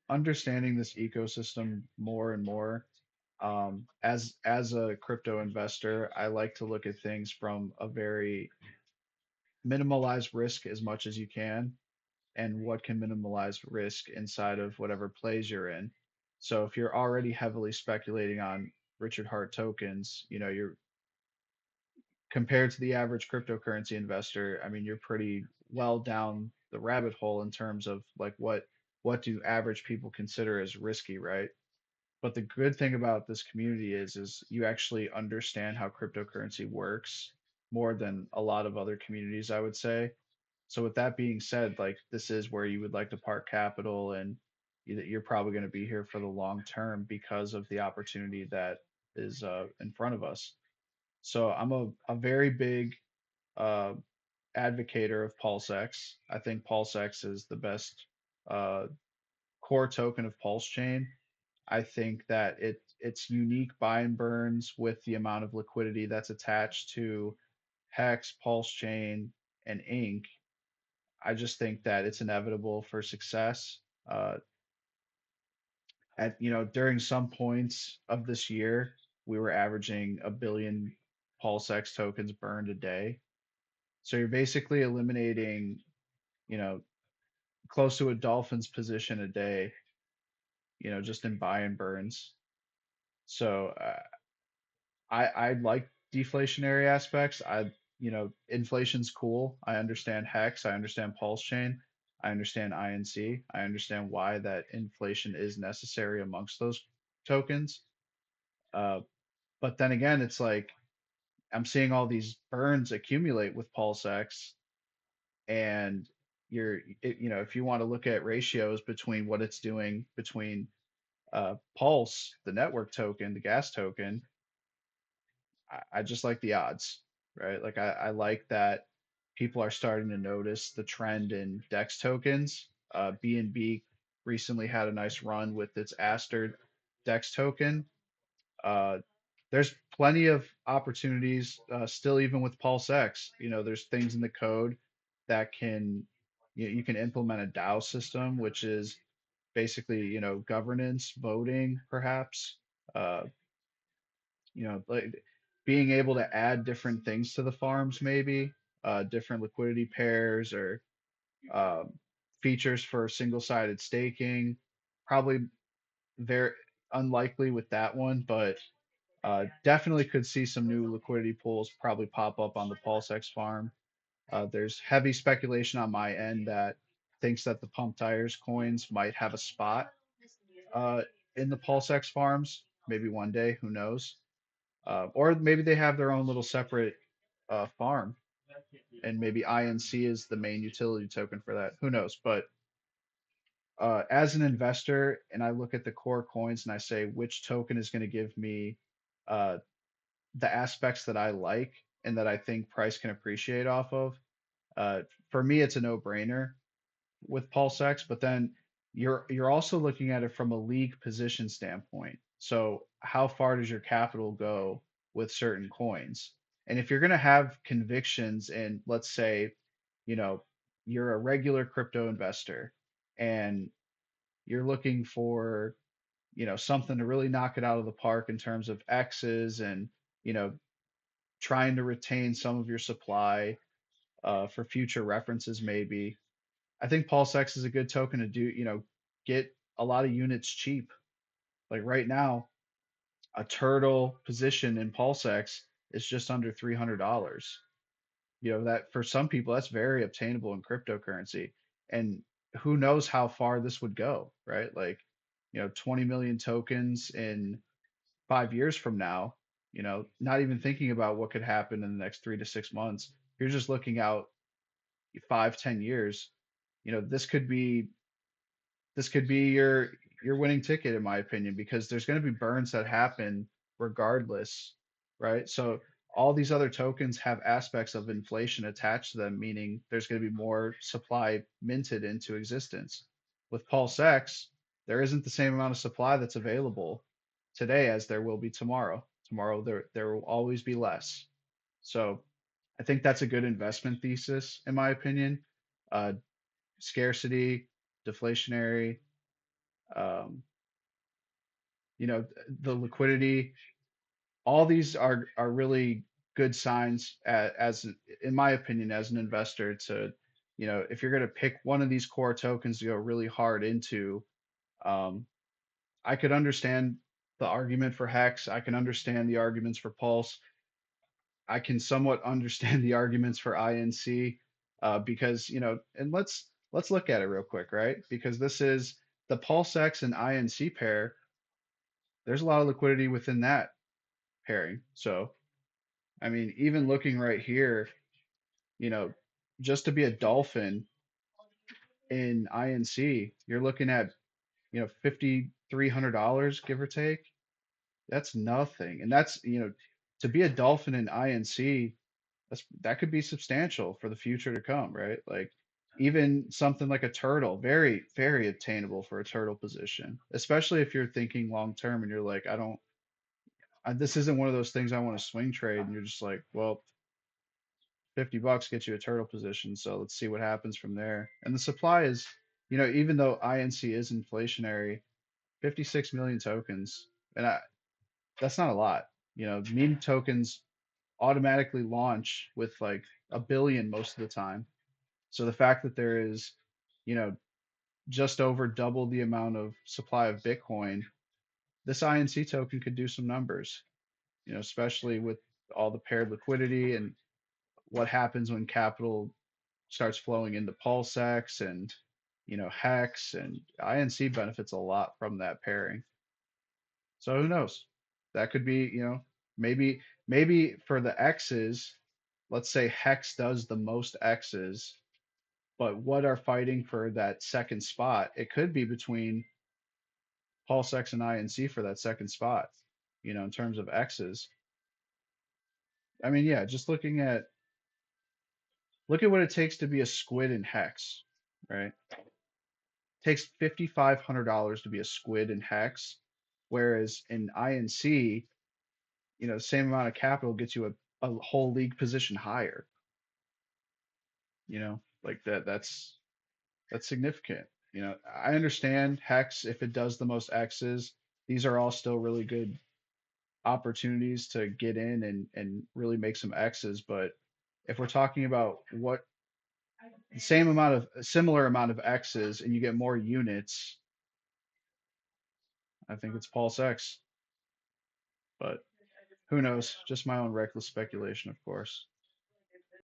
understanding this ecosystem more and more. As a crypto investor, I like to look at things from a very minimalize risk as much as you can, and what can minimalize risk inside of whatever plays you're in. So if you're already heavily speculating on Richard Hart tokens, you're compared to the average cryptocurrency investor, I mean, you're pretty well down the rabbit hole in terms of like what do average people consider as risky, right? But the good thing about this community is you actually understand how cryptocurrency works more than a lot of other communities, I would say. So with that being said, like this is where you would like to park capital, and you're probably going to be here for the long term because of the opportunity that is in front of us. So I'm a very big uh, advocator of PulseX. I think PulseX is the best uh, core token of Pulse Chain. I think that it's unique buy and burns with the amount of liquidity that's attached to Hex, Pulse Chain, and Ink. I just think that it's inevitable for success. Uh, during some points of this year, we were averaging a billion PulseX tokens burned a day. So you're basically eliminating, you know, close to a dolphin's position a day, just in buy and burns. So I like deflationary aspects. Inflation's cool. I understand Hex. I understand Pulse Chain. I understand INC. I understand why that inflation is necessary amongst those tokens. Uh, but then again, it's like I'm seeing all these burns accumulate with PulseX, and if you want to look at ratios between what it's doing between Pulse, the network token, the gas token, I just like the odds, right? Like I like that people are starting to notice the trend in DEX tokens. BNB recently had a nice run with its Aster DEX token. Uh, there's plenty of opportunities still, even with PulseX. There's things in the code that you can implement a DAO system, which is basically governance, voting, perhaps. Uh, like being able to add different things to the farms, maybe different liquidity pairs or um, features for single-sided staking. Probably very unlikely with that one, but definitely could see some new liquidity pools probably pop up on the PulseX farm. There's heavy speculation on my end that thinks that the pump tires coins might have a spot uh, in the PulseX farms. Maybe one day, who knows? Or maybe they have their own little separate farm, and maybe INC is the main utility token for that. Who knows? But as an investor, and I look at the core coins and I say which token is going to give me uh, the aspects that I like and that I think price can appreciate off of. For me, it's a no-brainer with PulseX, but then you're also looking at it from a league position standpoint. So how far does your capital go with certain coins? And if you're going to have convictions in, let's say, you know, you're a regular crypto investor and you're looking for, something to really knock it out of the park in terms of X's and, you know, trying to retain some of your supply for future references, maybe. I think PulseX is a good token to do, get a lot of units cheap. Like right now, a turtle position in PulseX is just under $300. That for some people, that's very obtainable in cryptocurrency. And who knows how far this would go, right? Like, 20 million tokens in 5 years from now, not even thinking about what could happen in the next 3 to 6 months. You're just looking out 5, 10 years. This could be your winning ticket, in my opinion, because there's going to be burns that happen regardless, right? So all these other tokens have aspects of inflation attached to them, meaning there's going to be more supply minted into existence. With Pulse X, there isn't the same amount of supply that's available today as there will be tomorrow. Tomorrow there will always be less. So I think that's a good investment thesis, in my opinion. Uh, Scarcity, deflationary, Um, the liquidity, all these are really good signs in my opinion, as an investor to, if you're going to pick one of these core tokens to go really hard into. um, I could understand the argument for Hex. I can understand the arguments for Pulse. I can somewhat understand the arguments for INC, because, and let's look at it real quick, right? Because this is the PulseX and INC pair. There's a lot of liquidity within that pairing. So, I mean, even looking right here, you know, just to be a dolphin in INC, you're looking at, $5,300, give or take. That's nothing. And that's, to be a dolphin in INC, that could be substantial for the future to come, right? Like even something like a turtle, very, very attainable for a turtle position, especially if you're thinking long term and you're like, this isn't one of those things I want to swing trade. And you're just like, well, $50 gets you a turtle position. So let's see what happens from there. And the supply is, even though INC is inflationary, 56 million tokens. And that's not a lot. Meme tokens automatically launch with like a billion most of the time. So the fact that there is, you know, just over double the amount of supply of Bitcoin, this INC token could do some numbers, especially with all the paired liquidity and what happens when capital starts flowing into PulseX and, Hex, and INC benefits a lot from that pairing. So who knows? That could be, maybe for the X's, let's say Hex does the most X's, but what are fighting for that second spot? It could be between PulseX and INC for that second spot, in terms of X's. I mean, yeah, just look at what it takes to be a squid in Hex, right? It takes $5,500 to be a squid in Hex, whereas in INC, the same amount of capital gets you a whole league position higher. Like that's significant. I understand Hex if it does the most X's. These are all still really good opportunities to get in and really make some X's. But if we're talking about what the same amount of a similar amount of X's and you get more units, I think it's Pulse X. But who knows? Just my own reckless speculation, of course.